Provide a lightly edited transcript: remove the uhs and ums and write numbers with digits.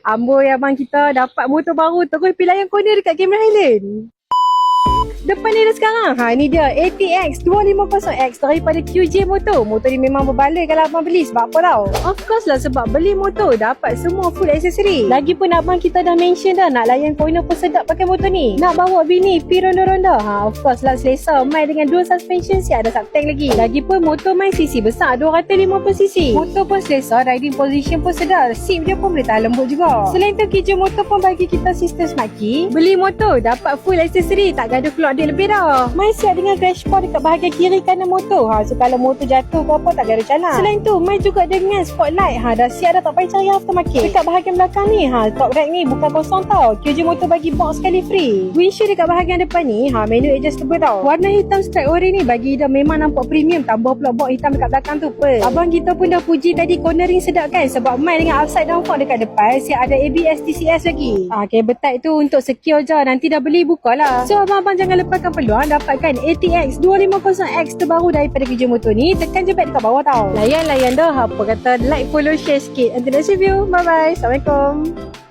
Amboi abang kita dapat motor baru terus pergi layan corner dekat Cameron Highland. Depan ni dah sekarang. Ni dia ATX 250X daripada QJ Motor. Motor ni memang berbaloi kalau abang beli. Sebab apa tau? Of course lah, sebab beli motor dapat semua full aksesori. Lagipun abang kita dah mention dah nak layan corner pun sedap pakai motor ni. Nak bawa bini pi ronda-ronda. Of course lah, selesa main dengan dual suspension, siap ada subtank lagi. Lagipun motor main cc besar 250cc. Motor pun selesa, riding position pun sedap. Seat dia pun boleh tahan lembut juga. Selain tu QJ Motor pun bagi kita sistem smart key. Beli motor dapat full aksesori, tak gaduh keluar duit lebih dah. Main siap dengan dashboard dekat bahagian kiri kanan motor. So kalau motor jatuh ke apa tak gaduh calang. Selain tu main juga dengan spotlight. Dah siap dah, tak payah cari aftermarket. Dekat bahagian belakang ni top rack ni bukan kosong tau. QJ Motor bagi box sekali free. Windshield dekat bahagian depan ni menu adjustable tau. Warna hitam stripe ori ni bagi dia memang nampak premium. Tambah pula box hitam dekat belakang tu abang kita pun dah puji tadi cornering sedap kan, sebab main dengan upside down fork dekat depan. Siap ada ABS TCS lagi. Kabel type tu untuk secure je. Nanti dah beli bukalah. So abang-abang jangan lepaskan peluang dapatkan ATX 250X terbaru daripada QJ Motor ni. Tekan je beg dekat bawah tau. Layan dah. Apa kata like, follow, share sikit. Until next review. Bye bye. Assalamualaikum.